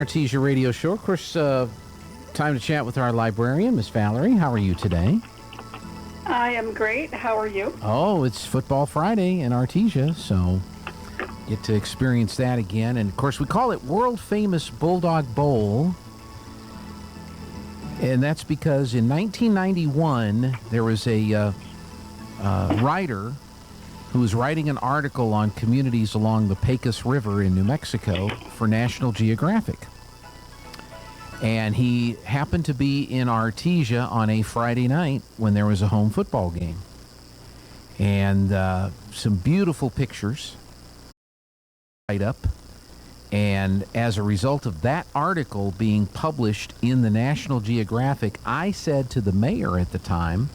Artesia Radio Show. Of course, time to chat with our librarian, Miss Valerie. How are you today? I am great. How are you? Oh, it's Football Friday in Artesia, so get to experience that again. And, of course, we call it world-famous Bulldog Bowl. And that's because in 1991, there was a writer who was writing an article on communities along the Pecos River in New Mexico for National Geographic. And he happened to be in Artesia on a Friday night when there was a home football game. And some beautiful pictures right up. And as a result of that article being published in the National Geographic, I said to the mayor at the time,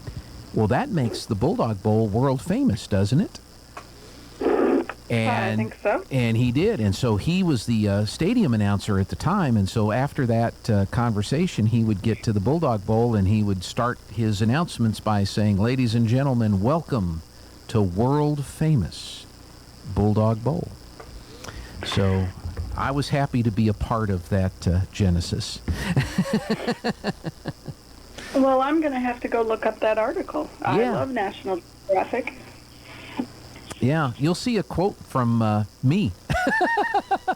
well, that makes the Bulldog Bowl world famous, doesn't it? And, I think so. And he did. And so he was the stadium announcer at the time. And so after that conversation, he would get to the Bulldog Bowl and he would start his announcements by saying, ladies and gentlemen, welcome to world-famous Bulldog Bowl. So I was happy to be a part of that genesis. Well, I'm going to have to go look up that article. Yeah. I love National Geographic. Yeah, you'll see a quote from me.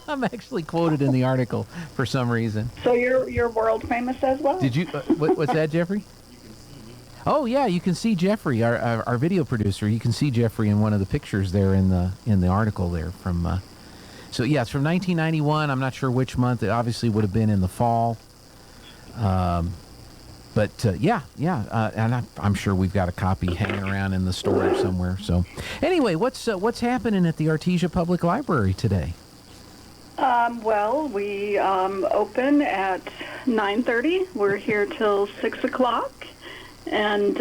I'm actually quoted in the article for some reason. So you're world famous as well? Did you? What's that, Jeffrey? Oh yeah, you can see Jeffrey, our video producer. You can see Jeffrey in one of the pictures there in the article there from. So yeah, it's from 1991. I'm not sure which month. It obviously would have been in the fall. But and I'm sure we've got a copy hanging around in the storage somewhere. So, anyway, what's happening at the Artesia Public Library today? Well, we open at 9:30. We're here till 6 o'clock, and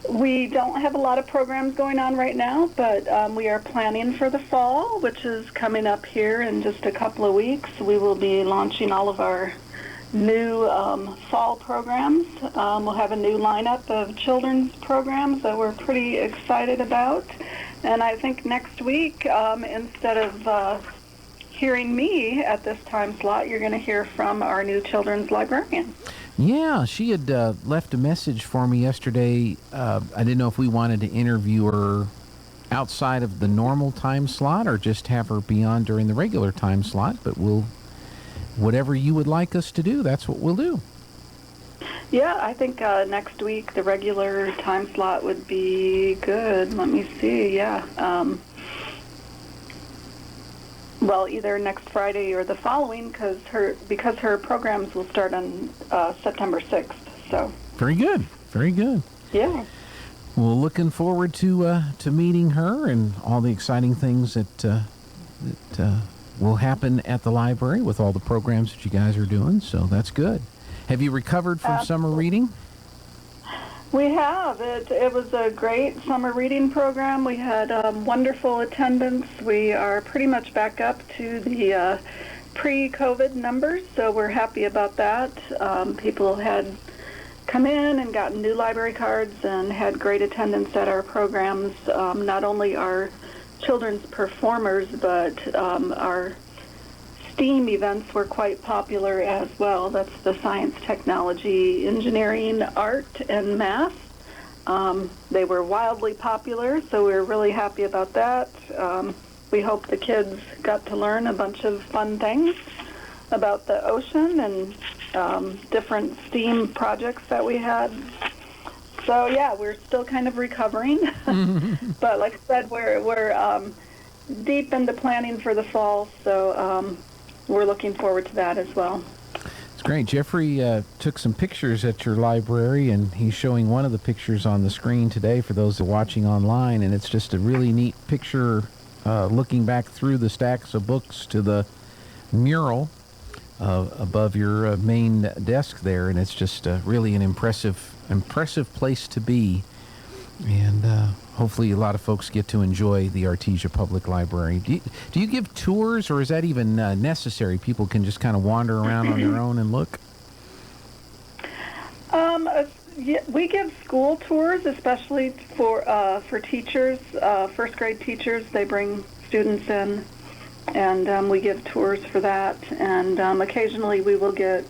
we don't have a lot of programs going on right now, but we are planning for the fall, which is coming up here in just a couple of weeks. We will be launching all of our new fall programs. We'll have a new lineup of children's programs that we're pretty excited about. And I think next week, instead of hearing me at this time slot, you're going to hear from our new children's librarian. Yeah, she had left a message for me yesterday. I didn't know if we wanted to interview her outside of the normal time slot or just have her be on during the regular time slot, but whatever you would like us to do, that's what we'll do. Yeah, I think next week the regular time slot would be good. Let me see, yeah. Well, either next Friday or the following, because her programs will start on September 6th. So. Very good, very good. Yeah. Well, looking forward to meeting her and all the exciting things that will happen at the library with all the programs that you guys are doing, so that's good. Have you recovered from summer reading? We have. It was a great summer reading program. We had wonderful attendance. We are pretty much back up to the pre-COVID numbers, so we're happy about that. People had come in and gotten new library cards and had great attendance at our programs. Not only our children's performers, but our STEAM events were quite popular as well. That's the science, technology, engineering, art, and math. They were wildly popular, so we're really happy about that. We hope the kids got to learn a bunch of fun things about the ocean and different STEAM projects that we had. So yeah, we're still kind of recovering, but like I said, we're deep into planning for the fall, so we're looking forward to that as well. It's great. Jeffrey took some pictures at your library, and he's showing one of the pictures on the screen today for those that are watching online, and it's just a really neat picture looking back through the stacks of books to the mural above your main desk there, and it's just really an impressive place to be, and hopefully a lot of folks get to enjoy the Artesia Public Library. Do you give tours, or is that even necessary? People can just kind of wander around on their own and look? Yeah, we give school tours, especially for teachers, first grade teachers. They bring students in and we give tours for that. And occasionally we will get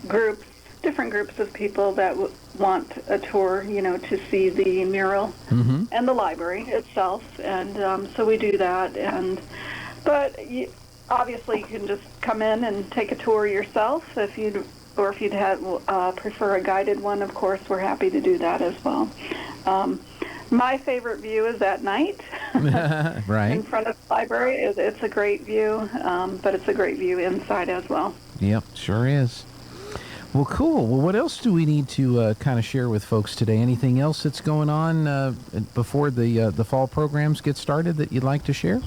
groups, different groups of people that want a tour, to see the mural and the library itself. And so we do that. But obviously you can just come in and take a tour yourself if you'd prefer a guided one. Of course, we're happy to do that as well. My favorite view is at night, right in front of the library. It's a great view, but it's a great view inside as well. Yep, sure is. Well, cool. Well, what else do we need to kind of share with folks today? Anything else that's going on before the fall programs get started that you'd like to share?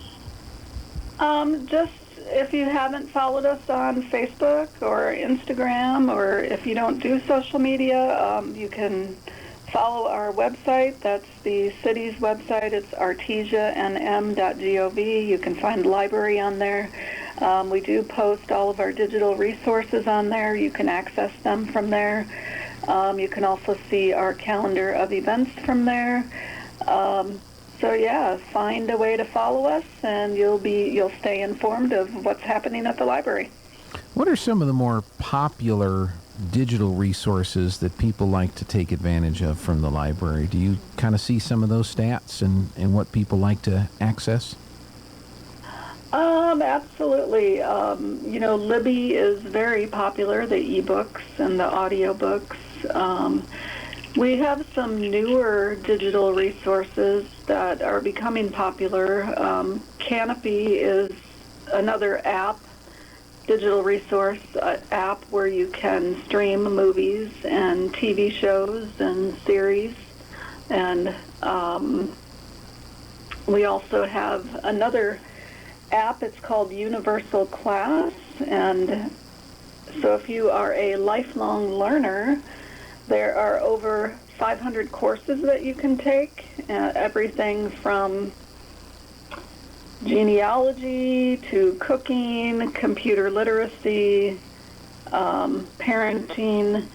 Just if you haven't followed us on Facebook or Instagram, or if you don't do social media, you can follow our website. That's the city's website. It's artesianm.gov. You can find the library on there. We do post all of our digital resources on there. You can access them from there. You can also see our calendar of events from there. So yeah, find a way to follow us, and you'll stay informed of what's happening at the library. What are some of the more popular digital resources that people like to take advantage of from the library? Do you kind of see some of those stats and what people like to access? Absolutely. Libby is very popular, the ebooks and the audiobooks. We have some newer digital resources that are becoming popular. Canopy is another digital resource app where you can stream movies and TV shows and series. And we also have another app. It's called Universal Class. And so if you are a lifelong learner, there are over 500 courses that you can take, everything from genealogy to cooking, computer literacy, parenting,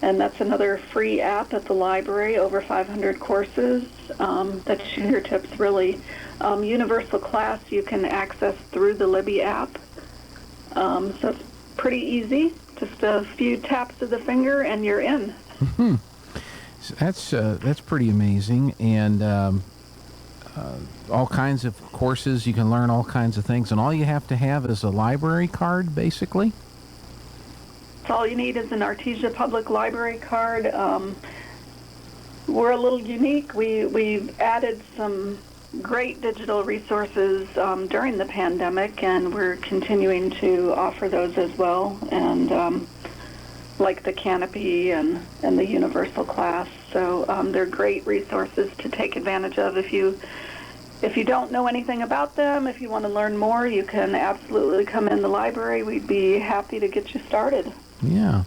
and that's another free app at the library, over 500 courses. That's fingertips, really. Universal Class you can access through the Libby app. So it's pretty easy, just a few taps of the finger and you're in. Mm-hmm. So that's pretty amazing, and all kinds of courses. You can learn all kinds of things, and all you have to have is a library card, basically. So all you need is an Artesia Public Library card. We're a little unique. We've added some great digital resources during the pandemic, and we're continuing to offer those as well. And like the Canopy and the Universal Class. So they're great resources to take advantage of. If you don't know anything about them, if you want to learn more, you can absolutely come in the library. We'd be happy to get you started. Yeah.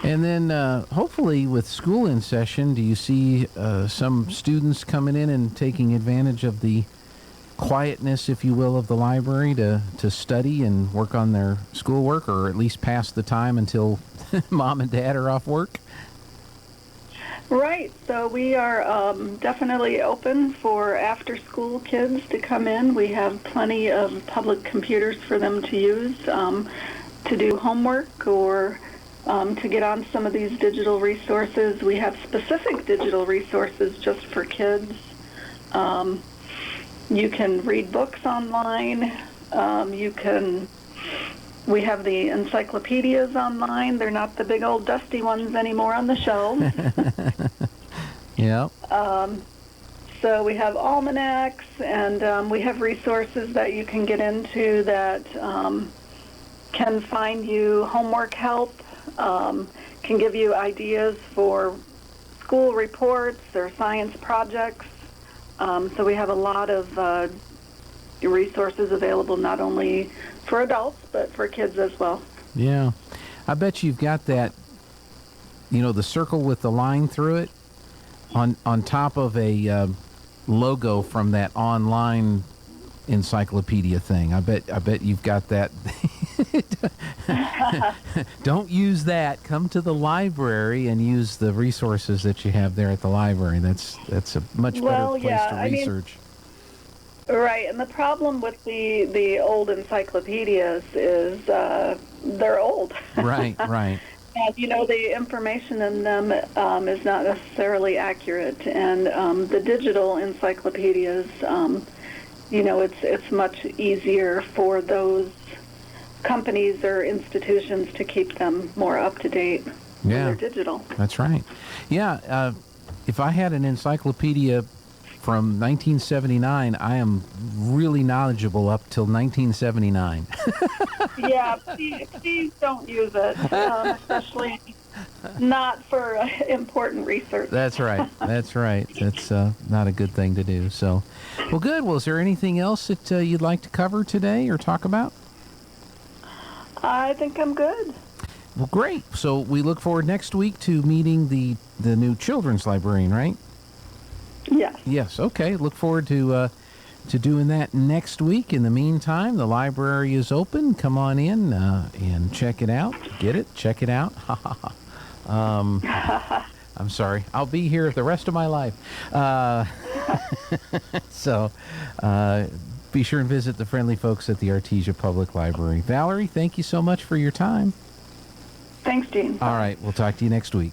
And then hopefully with school in session, do you see some students coming in and taking advantage of the quietness, if you will, of the library to study and work on their schoolwork, or at least pass the time until mom and dad are off work? Right. So we are definitely open for after-school kids to come in. We have plenty of public computers for them to use to do homework or to get on some of these digital resources. We have specific digital resources just for kids. You can read books online. We have the encyclopedias online. They're not the big old dusty ones anymore on the shelves. Yeah. So we have almanacs, and we have resources that you can get into that can find you homework help, can give you ideas for school reports or science projects. So we have a lot of resources available, not only for adults, but for kids as well. Yeah. I bet you've got that, the circle with the line through it on top of a logo from that online encyclopedia thing. I bet you've got that. Don't use that. Come to the library and use the resources that you have there at the library. That's a much better place to research. Right, and the problem with the old encyclopedias is they're old. Right, right. And, the information in them is not necessarily accurate. And the digital encyclopedias, it's much easier for those companies or institutions to keep them more up to date when they're digital. That's right. Yeah, if I had an encyclopedia from 1979, I am really knowledgeable up till 1979. Yeah, please don't use it, especially not for important research. That's right. That's right. That's not a good thing to do. So, well, good. Well, is there anything else that you'd like to cover today or talk about? I think I'm good. Well, great. So we look forward next week to meeting the new children's librarian, right? Yes. Yes. Okay. Look forward to doing that next week. In the meantime, the library is open. Come on in and check it out. Get it? Check it out. I'm sorry. I'll be here the rest of my life. So be sure and visit the friendly folks at the Artesia Public Library. Valerie, thank you so much for your time. Thanks, Gene. All right. We'll talk to you next week.